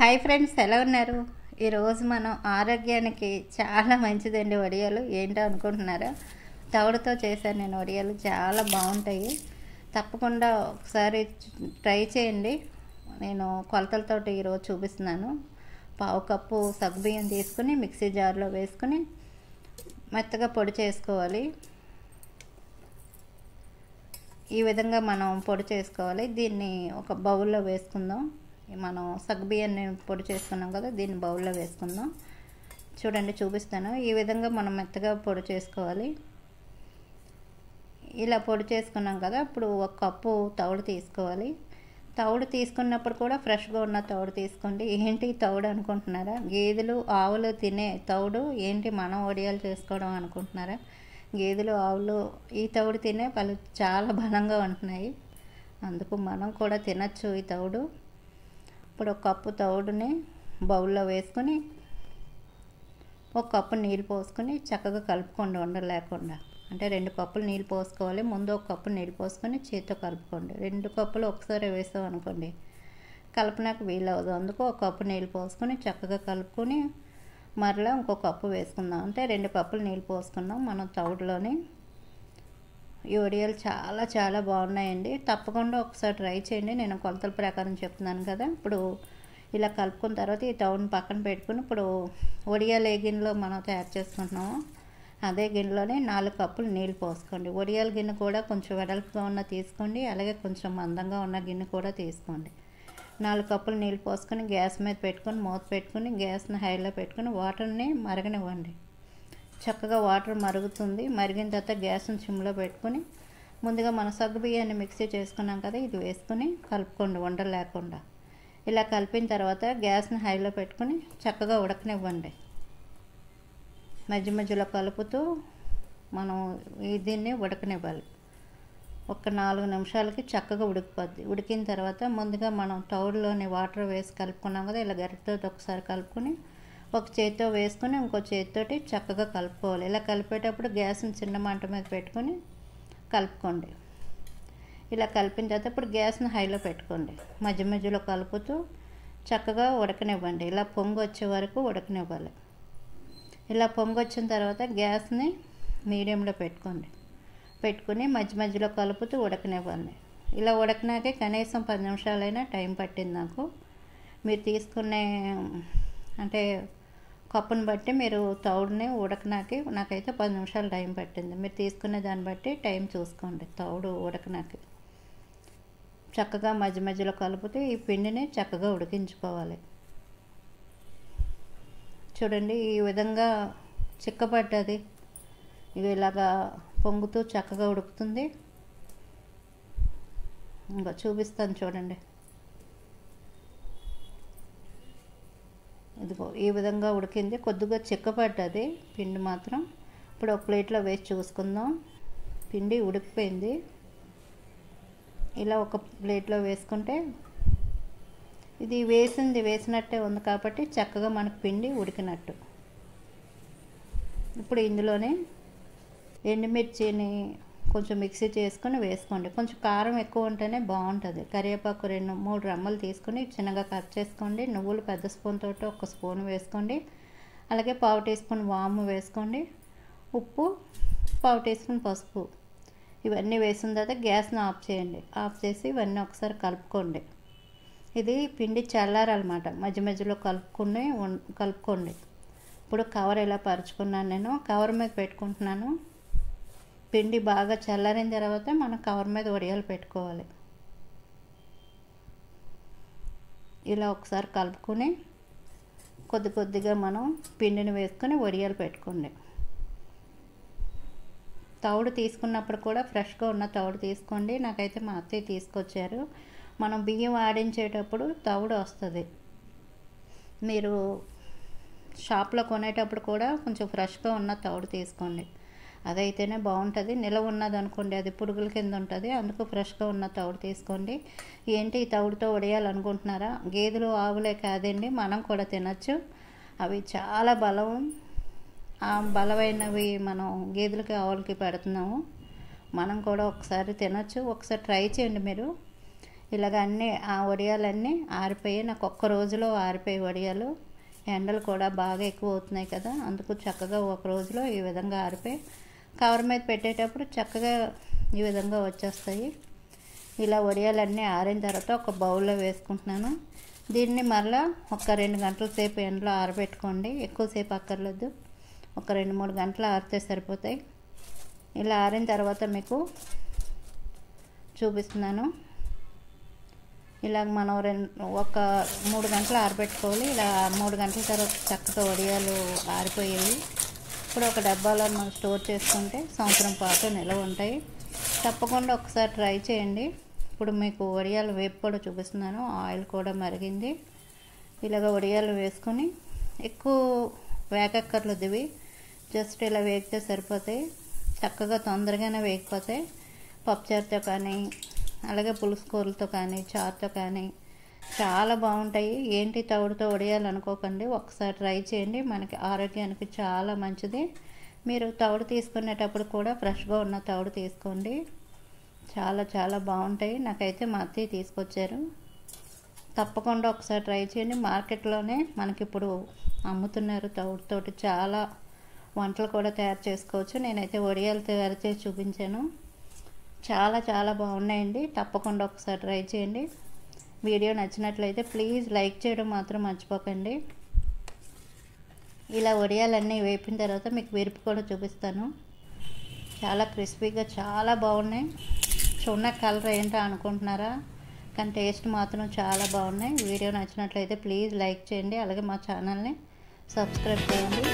Hi friends, ఎలా ఉన్నారు? ఈరోజు మనం ఆరోగ్యానికి చాలా మంచిదండి వడియాలు. ఏంటో అనుకుంటున్నారా? తవుడుతో చేశాను నేను వడియాలు, చాలా బాగుంటాయి. తప్పకుండా ఒకసారి ట్రై చేయండి. నేను కొలతలతోటి ఈరోజు చూపిస్తున్నాను. పావు కప్పు సగ్గుబియ్యం తీసుకుని మిక్సీ జార్లో వేసుకుని మెత్తగా పొడి చేసుకోవాలి. ఈ విధంగా మనం పొడి చేసుకోవాలి. దీన్ని ఒక బౌల్లో వేసుకుందాం. మనం సగ్గుబియ్యాన్ని పొడి చేసుకున్నాం కదా, దీన్ని బౌల్లో వేసుకుందాం. చూడండి, చూపిస్తాను. ఈ విధంగా మనం మెత్తగా పొడి చేసుకోవాలి. ఇలా పొడి చేసుకున్నాం కదా, ఇప్పుడు ఒక కప్పు తవుడు తీసుకోవాలి. తవుడు తీసుకున్నప్పుడు కూడా ఫ్రెష్గా ఉన్న తవుడు తీసుకోండి. ఏంటి తవుడు అనుకుంటున్నారా? గేదెలు ఆవులు తినే తవుడు ఏంటి మనం వడియాలు చేసుకోవడం అనుకుంటున్నారా? గేదెలు ఆవులు ఈ తవుడు తినే వాళ్ళు చాలా బలంగా ఉంటున్నాయి. అందుకు మనం కూడా తినచ్చు ఈ తవుడు. ఇప్పుడు ఒక కప్పు తవుడుని బౌల్లో వేసుకొని ఒక కప్పు నీళ్ళు పోసుకొని చక్కగా కలుపుకోండి, ఉండలు లేకుండా. అంటే 2 కప్పులు నీళ్ళు పోసుకోవాలి. ముందు ఒక కప్పు నీళ్ళు పోసుకొని చేతితో కలుపుకోండి. 2 కప్పులు ఒకసారి వేసాం అనుకోండి, కలపనాక వీలవదు. అందుకు ఒక కప్పు నీళ్ళు పోసుకొని చక్కగా కలుపుకొని మరలా ఇంకో కప్పు వేసుకుందాం. అంటే 2 కప్పులు నీళ్ళు పోసుకున్నాం మనం తవుడులోని. ఈ వడియాలు చాలా చాలా బాగున్నాయండి. తప్పకుండా ఒకసారి ట్రై చేయండి. నేను కొలతల ప్రకారం చెప్తున్నాను కదా. ఇప్పుడు ఇలా కలుపుకున్న తర్వాత ఈ తవుడుని పక్కన పెట్టుకుని, ఇప్పుడు వడియాలు ఏ గిన్నెలో మనం తయారు చేసుకుంటున్నామో అదే గిన్నెలోనే 4 కప్పులు నీళ్ళు పోసుకోండి. వడియాల గిన్నె కూడా కొంచెం వెడల్పుగా ఉన్న తీసుకోండి, అలాగే కొంచెం మందంగా ఉన్న గిన్నె కూడా తీసుకోండి. 4 కప్పులు నీళ్ళు పోసుకొని గ్యాస్ మీద పెట్టుకొని మూత పెట్టుకుని గ్యాస్ని హైలో పెట్టుకుని వాటర్ని మరగనివ్వండి. చక్కగా వాటర్ మరుగుతుంది. మరిగిన తర్వాత గ్యాస్ని సిమ్లో పెట్టుకొని ముందుగా మన సగ్గుబియ్యాన్ని మిక్సీ చేసుకున్నాం కదా, ఇది వేసుకొని కలుపుకోండి ఉండలు లేకుండా. ఇలా కలిపిన తర్వాత గ్యాస్ని హైలో పెట్టుకుని చక్కగా ఉడకనివ్వండి. మధ్య మధ్యలో కలుపుతూ మనం దీన్ని ఉడకనివ్వాలి. ఒక 4 నిమిషాలకి చక్కగా ఉడికిపోద్ది. ఉడికిన తర్వాత ముందుగా మనం తవుడులోని వాటర్ వేసి కలుపుకున్నాం కదా, ఇలా గరిటెతో ఒకసారి కలుపుకొని ఒక చేతితో వేసుకొని ఇంకో చేతితోటి చక్కగా కలుపుకోవాలి. ఇలా కలిపేటప్పుడు గ్యాస్ని చిన్న మంట మీద పెట్టుకొని కలుపుకోండి. ఇలా కలిపిన తర్వాత ఇప్పుడు గ్యాస్ని హైలో పెట్టుకోండి. మధ్య మధ్యలో కలుపుతూ చక్కగా ఉడకనివ్వండి. ఇలా పొంగు వచ్చే వరకు ఉడకనివ్వాలి. ఇలా పొంగు వచ్చిన తర్వాత గ్యాస్ని మీడియంలో పెట్టుకుని మధ్య మధ్యలో కలుపుతూ ఉడకనివ్వండి. ఇలా ఉడకనాకే కనీసం 10 నిమిషాలైనా టైం పట్టింది నాకు. మీరు తీసుకునే అంటే కప్పుని బట్టి మీరు తవుడుని ఉడకనాకి నాకైతే 10 నిమిషాలు టైం పట్టింది. మీరు తీసుకునే దాన్ని బట్టి టైం చూసుకోండి. తవుడు ఉడకనాకి చక్కగా మధ్య మధ్యలో కలుపుతూ ఈ పిండిని చక్కగా ఉడికించుకోవాలి. చూడండి, ఈ విధంగా చిక్కబడ్డది. ఇది ఇలాగా పొంగుతూ చక్కగా ఉడుకుతుంది. ఇంకా చూపిస్తాను చూడండి. ఇదిగో ఈ విధంగా ఉడికింది. కొద్దిగా చిక్కబడ్డది పిండి మాత్రం. ఇప్పుడు ఒక ప్లేట్లో వేసి చూసుకుందాం. పిండి ఉడికిపోయింది. ఇలా ఒక ప్లేట్లో వేసుకుంటే ఇది వేసినట్టే ఉంది కాబట్టి చక్కగా మనకు పిండి ఉడికినట్టు. ఇప్పుడు ఇందులోనే ఎండుమిర్చిని కొంచెం మిక్సీ చేసుకొని వేసుకోండి. కొంచెం కారం ఎక్కువ ఉంటేనే బాగుంటుంది. కరివేపాకు 2-3 రెమ్మలు తీసుకొని చిన్నగా కట్ చేసుకోండి. నువ్వులు పెద్ద స్పూన్ తోటి 1 స్పూన్ వేసుకోండి. అలాగే పావు టీ స్పూన్ వాము వేసుకోండి. ఉప్పు, పావు టీ స్పూన్ పసుపు, ఇవన్నీ వేసిన తర్వాత గ్యాస్ని ఆఫ్ చేయండి. ఆఫ్ చేసి ఇవన్నీ ఒకసారి కలుపుకోండి. ఇది పిండి చల్లారనమాట. మధ్య మధ్యలో కలుపుకోండి. ఇప్పుడు కవర్ ఇలా పరుచుకున్నాను. నేను కవర్ మీద పెట్టుకుంటున్నాను. పిండి బాగా చల్లారిన తర్వాత మనం కవర్ మీద వడియాలు పెట్టుకోవాలి. ఇలా ఒకసారి కలుపుకొని కొద్ది కొద్దిగా మనం పిండిని వేసుకొని వడియాలు పెట్టుకోండి. తవుడు తీసుకున్నప్పుడు కూడా ఫ్రెష్గా ఉన్న తవుడు తీసుకోండి. నాకైతే మా అత్తయ్య తీసుకొచ్చారు. మనం బియ్యం ఆడించేటప్పుడు తవుడు వస్తుంది. మీరు షాప్లో కొనేటప్పుడు కూడా కొంచెం ఫ్రెష్గా ఉన్న తవుడు తీసుకోండి. అదైతేనే బాగుంటుంది. నిలవ ఉన్నది అనుకోండి, అది పురుగుల కింద ఉంటుంది. అందుకు ఫ్రెష్గా ఉన్న తవుడు తీసుకోండి. ఏంటి ఈ తవుడుతో వడియాలనుకుంటున్నారా? గేదెలు ఆవులే కాదండి, మనం కూడా తినచ్చు. అవి చాలా బలం. ఆ బలమైనవి మనం గేదెలకి ఆవులకి పెడుతున్నాము. మనం కూడా ఒకసారి తినచ్చు. ఒకసారి ట్రై చేయండి మీరు. ఇలాగ అన్నీ ఆ వడియాలన్నీ ఆరిపోయి, నాకు ఒక్క రోజులో ఆరిపోయి వడియాలు. ఎండలు కూడా బాగా ఎక్కువ అవుతున్నాయి కదా, అందుకు చక్కగా ఒక రోజులో ఈ విధంగా ఆరిపోయి కవర్ మీద పెట్టేటప్పుడు చక్కగా ఈ విధంగా వచ్చేస్తాయి. ఇలా వడియాలన్నీ ఆరిన తర్వాత ఒక బౌల్లో వేసుకుంటున్నాను. దీన్ని మళ్ళీ ఒక 2 గంటల సేపు ఎండలో ఆరబెట్టుకోండి, ఎక్కువసేపు అక్కర్లేదు. ఒక 2-3 గంటలు ఆరితే సరిపోతాయి. ఇలా ఆరిన తర్వాత మీకు చూపిస్తున్నాను. ఇలా మనం ఒక 3 గంటలు ఆరబెట్టుకోవాలి. ఇలా 3 గంటల తర్వాత చక్కగా వడియాలు ఆరిపోయేవి. ఇప్పుడు ఒక డబ్బాలో మనం స్టోర్ చేసుకుంటే సంవత్సరం పాటు నిల్వ ఉంటాయి. తప్పకుండా ఒకసారి ట్రై చేయండి. ఇప్పుడు మీకు వడియాలు వేపు కూడా చూపిస్తున్నాను. ఆయిల్ కూడా మరిగింది. ఇలాగ వడియాలు వేసుకొని ఎక్కువ వేగక్కర్లేదు, ఇవి జస్ట్ ఇలా వేగితే సరిపోతాయి. చక్కగా తొందరగానే వేగిపోతాయి. పప్పుచారుతో కానీ, అలాగే పులుసు కూరలతో కానీ, చారుతో కానీ చాలా బాగుంటాయి. ఏంటి తవుడుతో వడియాలనుకోకండి, ఒకసారి ట్రై చేయండి. మనకి ఆరోగ్యానికి చాలా మంచిది. మీరు తవుడు తీసుకునేటప్పుడు కూడా ఫ్రెష్గా ఉన్న తవుడు తీసుకోండి, చాలా చాలా బాగుంటాయి. నాకైతే మా అత్తయ్య తీసుకొచ్చారు. తప్పకుండా ఒకసారి ట్రై చేయండి. మార్కెట్లోనే మనకి ఇప్పుడు అమ్ముతున్నారు తవుడుతోటి చాలా వంటలు కూడా తయారు చేసుకోవచ్చు. నేనైతే వడియాలు తయారు చేసి చూపించాను, చాలా చాలా బాగున్నాయండి. తప్పకుండా ఒకసారి ట్రై చేయండి. వీడియో నచ్చినట్లయితే ప్లీజ్ లైక్ చేయడం మాత్రం మర్చిపోకండి. ఇలా వడియాలన్నీ వేపిన తర్వాత మీకు వేపు కూడా చూపిస్తాను. చాలా క్రిస్పీగా చాలా బాగున్నాయి. చూడ కలర్ ఏంటో అనుకుంటున్నారా, కానీ టేస్ట్ మాత్రం చాలా బాగున్నాయి. వీడియో నచ్చినట్లయితే ప్లీజ్ లైక్ చేయండి, అలాగే మా ఛానల్ని సబ్స్క్రైబ్ చేయండి.